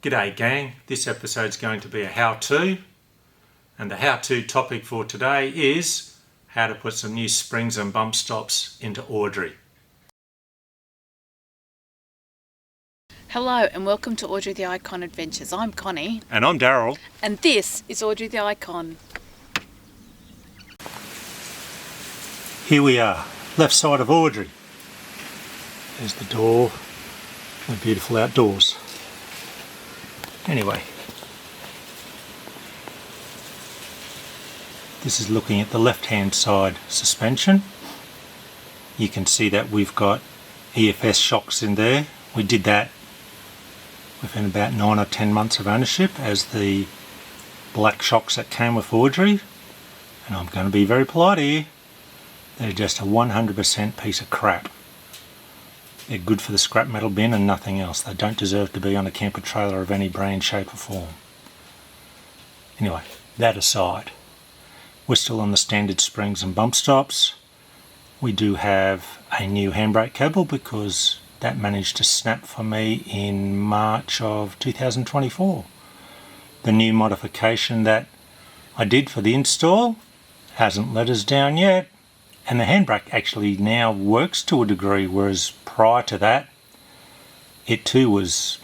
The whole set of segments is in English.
G'day gang, this episode's going to be a how-to, and the how-to topic for today is how to put some new springs and bump stops into Audrey. Hello and welcome to Audrey the ICONN Adventures. I'm Connie. And I'm Daryl. And this is Audrey the ICONN. Here we are, left side of Audrey. There's the door, the beautiful outdoors. Anyway, this is looking at the left-hand side suspension. You can see that we've got EFS shocks in there. We did that within about 9 or 10 months of ownership as the black shocks that came with Audrey. And I'm going to be very polite here. They're just a 100% piece of crap. They're good for the scrap metal bin and nothing else. They don't deserve to be on a camper trailer of any brand, shape or form. Anyway, that aside, we're still on the standard springs and bump stops. We do have a new handbrake cable because that managed to snap for me in March of 2024. The new modification that I did for the install hasn't let us down yet. And the handbrake actually now works to a degree, whereas prior to that, it just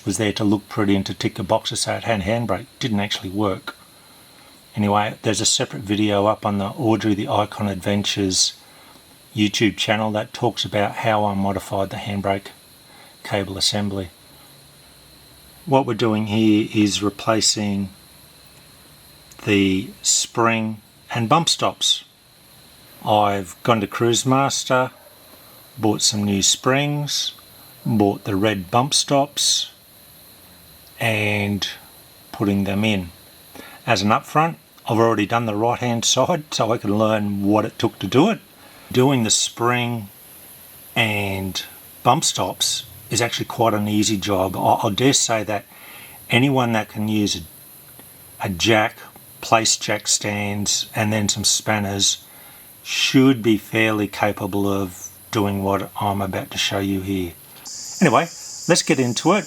was there to look pretty and to tick a box to say it had a handbrake. It didn't actually work. Anyway, there's a separate video up on the Audrey the ICONN Adventures YouTube channel that talks about how I modified the handbrake cable assembly. What we're doing here is replacing the spring and bump stops. I've gone to Cruisemaster, bought some new springs, bought the red bump stops and putting them in. As an upfront, I've already done the right hand side so I can learn what it took to do it. Doing the spring and bump stops is actually quite an easy job. I dare say that anyone that can use a jack, place jack stands and then some spanners should be fairly capable of doing what I'm about to show you here. Anyway, let's get into it.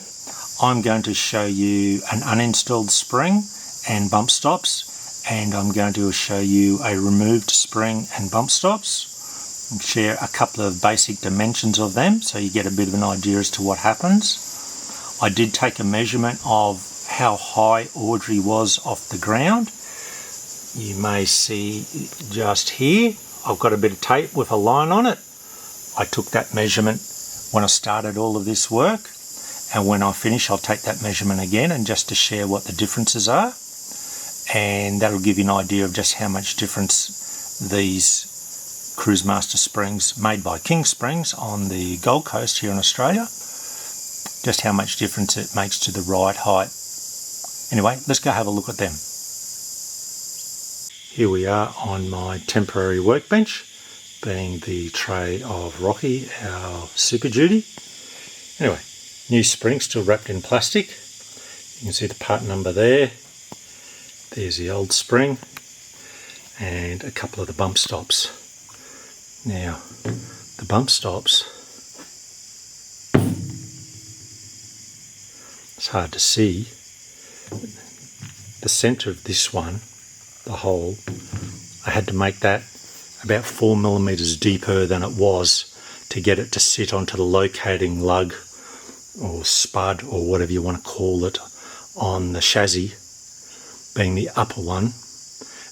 I'm going to show you an uninstalled spring and bump stops, and I'm going to show you a removed spring and bump stops. Share a couple of basic dimensions of them so you get a bit of an idea as to what happens. I did take a measurement of how high Audrey was off the ground. You may see just here I've got a bit of tape with a line on it. I took that measurement when I started all of this work, and when I finish I'll take that measurement again, and just to share what the differences are, and that'll give you an idea of just how much difference these Cruisemaster springs made by King Springs on the Gold Coast here in Australia, just how much difference it makes to the ride height. Anyway, let's go have a look at them. Here we are on my temporary workbench, being the tray of Rocky, our Super Duty. Anyway, new spring still wrapped in plastic. You can see the part number there. There's the old spring and a couple of the bump stops. Now, the bump stops, it's hard to see. The centre of this one, the hole, I had to make that about 4 millimeters deeper than it was to get it to sit onto the locating lug or spud or whatever you want to call it on the chassis, being the upper one.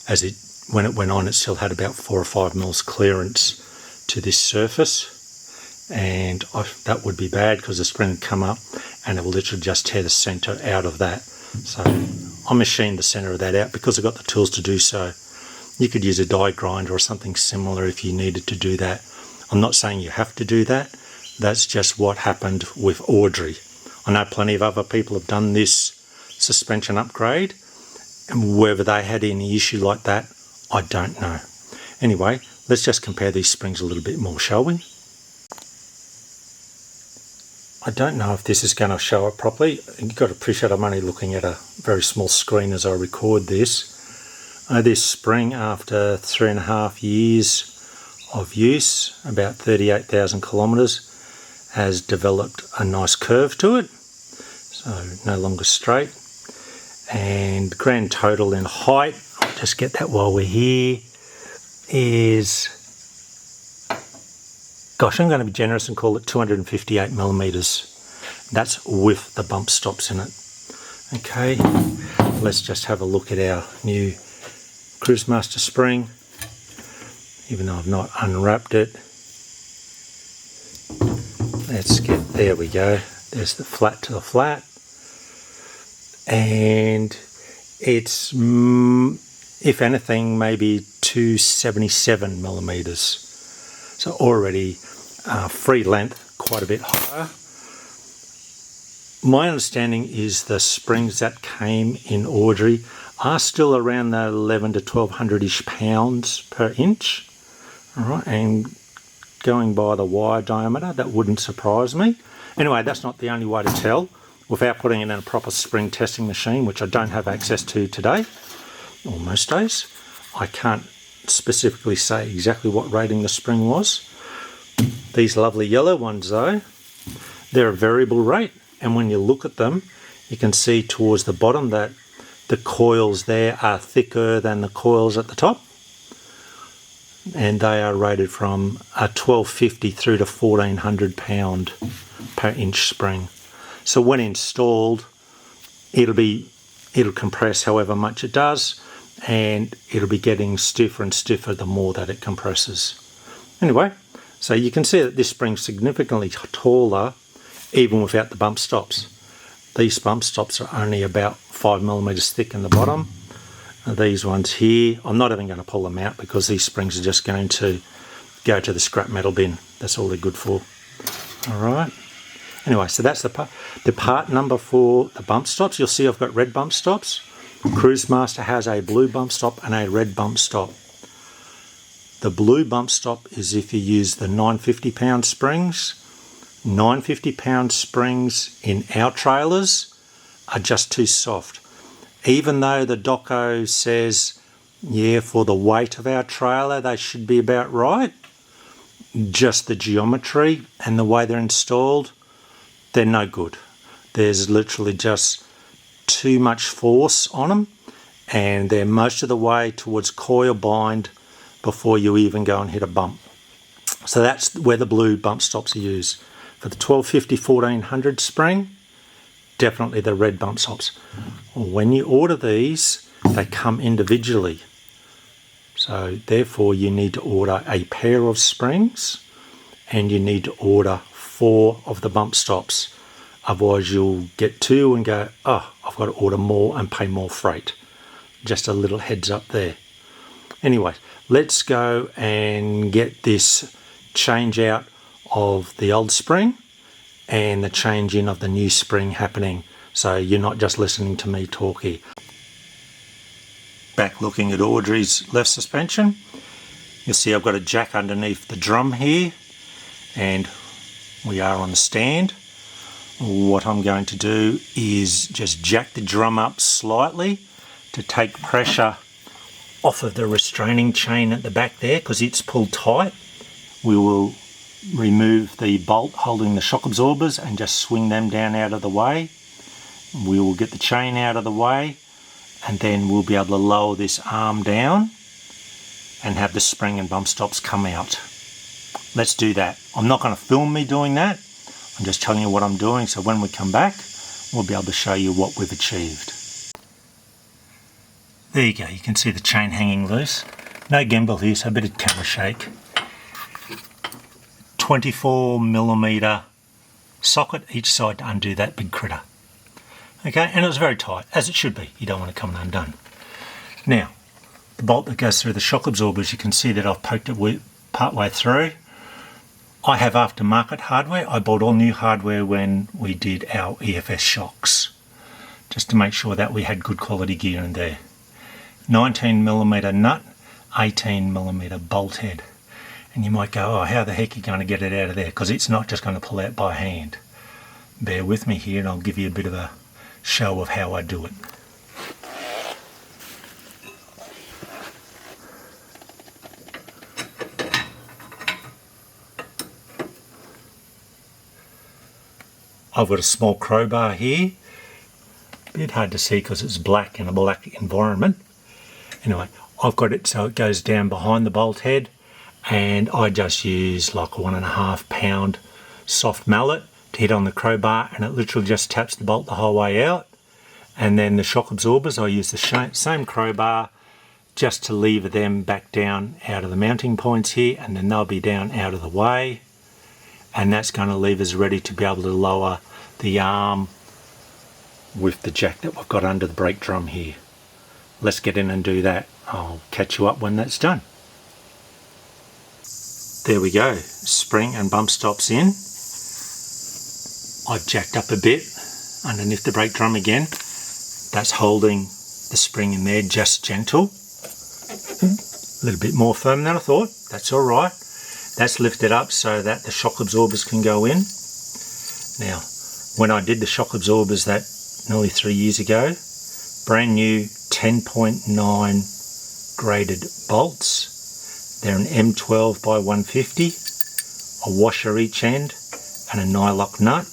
As it, when it went on, it still had about 4 or 5 mils clearance to this surface, and that would be bad because the spring would come up and it will literally just tear the centre out of that. So I machined the centre of that out because I got the tools to do so. You could use a die grinder or something similar if you needed to do that. I'm not saying you have to do that. That's just what happened with Audrey. I know plenty of other people have done this suspension upgrade, and whether they had any issue like that, I don't know. Anyway, let's just compare these springs a little bit more, shall we? I don't know if this is going to show it properly. You've got to appreciate I'm only looking at a very small screen as I record this. This spring, after 3.5 years of use, about 38,000 kilometres, has developed a nice curve to it. so no longer straight. And the grand total in height, I'll just get that while we're here, is, gosh, I'm going to be generous and call it 258 millimeters. That's with the bump stops in it. Okay, let's just have a look at our new Cruisemaster spring, even though I've not unwrapped it. Let's get, there we go, there's the flat to the flat. And it's, if anything, maybe 277 millimeters. So already free length quite a bit higher. My understanding is the springs that came in Audrey are still around the 11 to 1200-ish pounds per inch. All right, and going by the wire diameter, that wouldn't surprise me. Anyway, that's not the only way to tell without putting it in a proper spring testing machine, which I don't have access to today, or most days. I can't specifically say exactly what rating the spring was. These lovely yellow ones though, they're a variable rate, and when you look at them, you can see towards the bottom that the coils there are thicker than the coils at the top, and they are rated from a 1250 through to 1400 pound per inch spring. So when installed, it'll compress however much it does, and it'll be getting stiffer and stiffer the more that it compresses. Anyway, so you can see that this spring's significantly taller even without the bump stops. These bump stops are only about 5 millimeters thick in the bottom. And these ones here, I'm not even going to pull them out because these springs are just going to go to the scrap metal bin. That's all they're good for. Alright. Anyway, so that's the part number for the bump stops. You'll see I've got red bump stops. Cruisemaster has a blue bump stop and a red bump stop. The blue bump stop is if you use the 950 pound springs. 950 pound springs in our trailers are just too soft. Even though the doco says, yeah, for the weight of our trailer, they should be about right, just the geometry and the way they're installed, they're no good. There's literally just too much force on them, and they're most of the way towards coil bind before you even go and hit a bump. So that's where the blue bump stops are used. For the 1250 1400 spring, definitely the red bump stops. When you order these, they come individually. So therefore you need to order a pair of springs, and you need to order 4 of the bump stops. Otherwise you'll get 2 and go, oh, I've got to order more and pay more freight. Just a little heads up there. Anyway, let's go and get this change out of the old spring and the change in of the new spring happening, so you're not just listening to me talk here. Back looking at Audrey's left suspension, you'll see I've got a jack underneath the drum here, and we are on the stand. What I'm going to do is just jack the drum up slightly to take pressure off of the restraining chain at the back there, because it's pulled tight. We will remove the bolt holding the shock absorbers and just swing them down out of the way. We will get the chain out of the way, and then we'll be able to lower this arm down and have the spring and bump stops come out. Let's do that. I'm not going to film me doing that. I'm just telling you what I'm doing, so when we come back, we'll be able to show you what we've achieved. There you go, you can see the chain hanging loose. No gimbal here, so a bit of camera shake. 24mm socket each side to undo that big critter. Okay, and it was very tight, as it should be. You don't want to come undone. Now, the bolt that goes through the shock absorbers, you can see that I've poked it part way through. I have aftermarket hardware. I bought all new hardware when we did our EFS shocks, just to make sure that we had good quality gear in there. 19mm nut, 18mm bolt head. And you might go, oh, how the heck are you going to get it out of there? Because it's not just going to pull out by hand. Bear with me here and I'll give you a bit of a show of how I do it. I've got a small crowbar here. A bit hard to see because it's black in a black environment. Anyway, I've got it so it goes down behind the bolt head, and I just use like a 1.5 pound soft mallet to hit on the crowbar, and it literally just taps the bolt the whole way out. And then the shock absorbers, I use the same crowbar just to lever them back down out of the mounting points here, and then they'll be down out of the way. And that's going to leave us ready to be able to lower the arm with the jack that we've got under the brake drum here. Let's get in and do that. I'll catch you up when that's done. There we go, spring and bump stops in. I've jacked up a bit underneath the brake drum again. That's holding the spring in there just gentle. A little bit more firm than I thought. That's all right. That's lifted up so that the shock absorbers can go in. Now, when I did the shock absorbers that nearly 3 years ago, brand new 10.9 graded bolts. They're an M12 by 150, a washer each end, and a nylock nut.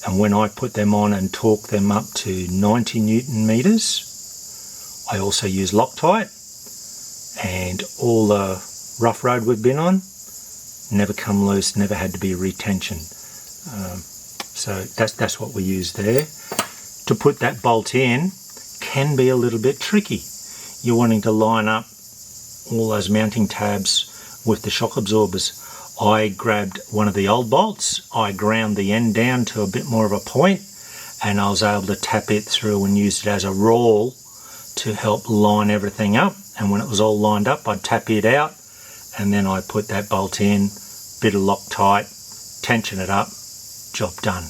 And when I put them on and torque them up to 90 Newton meters, I also use Loctite. And all the rough road we've been on, never come loose, never had to be retension. So that's what we use there. To put that bolt in can be a little bit tricky. You're wanting to line up all those mounting tabs with the shock absorbers. I grabbed one of the old bolts, I ground the end down to a bit more of a point, and I was able to tap it through and use it as a roll to help line everything up. And when it was all lined up, I'd tap it out, and then I put that bolt in, bit of Loctite, tension it up, job done.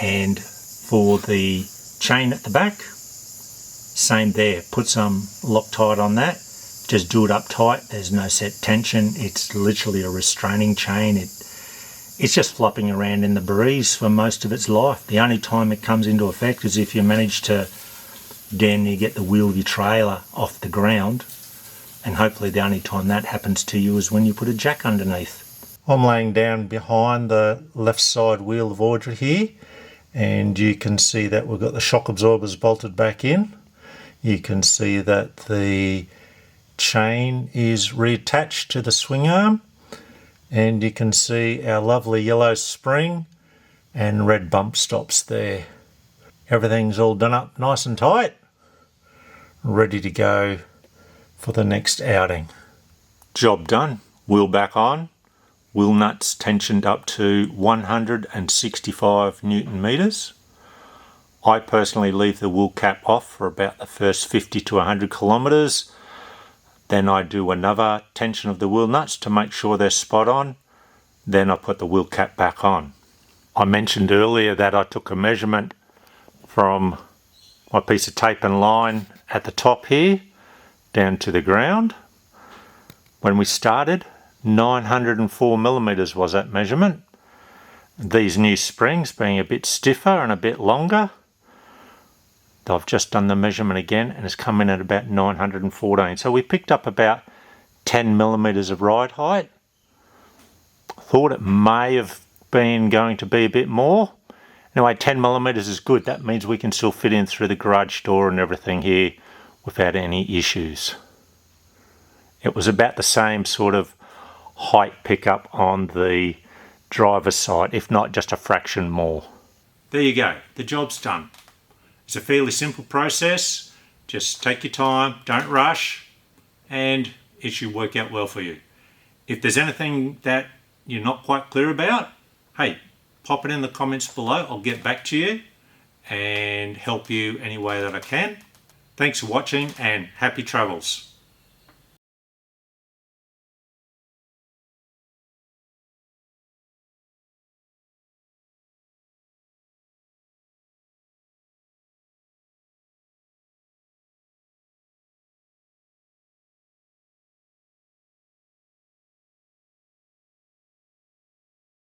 And for the chain at the back, same there, put some Loctite on that, just do it up tight, there's no set tension, it's literally a restraining chain. It's just flopping around in the breeze for most of its life. The only time it comes into effect is if you manage to damn near get the wheel of your trailer off the ground, and hopefully the only time that happens to you is when you put a jack underneath. I'm laying down behind the left side wheel of Audrey here, and you can see that we've got the shock absorbers bolted back in. You can see that the chain is reattached to the swing arm, and you can see our lovely yellow spring and red bump stops there. Everything's all done up nice and tight, ready to go for the next outing. Job done, wheel back on, wheel nuts tensioned up to 165 Newton meters. I personally leave the wheel cap off for about the first 50 to 100 kilometers. Then I do another tension of the wheel nuts to make sure they're spot on. Then I put the wheel cap back on. I mentioned earlier that I took a measurement from my piece of tape and line at the top here down to the ground. When we started, 904 millimeters was that measurement. These new springs being a bit stiffer and a bit longer, I've just done the measurement again and it's come in at about 914. So we picked up about 10 millimeters of ride height. Thought it may have been going to be a bit more. Anyway, 10 millimeters is good. That means we can still fit in through the garage door and everything here without any issues. It was about the same sort of height pickup on the driver's side, if not just a fraction more. There you go, the job's done. It's a fairly simple process. Just take your time, don't rush, and it should work out well for you. If there's anything that you're not quite clear about, hey, pop it in the comments below. I'll get back to you and help you any way that I can. Thanks for watching and happy travels.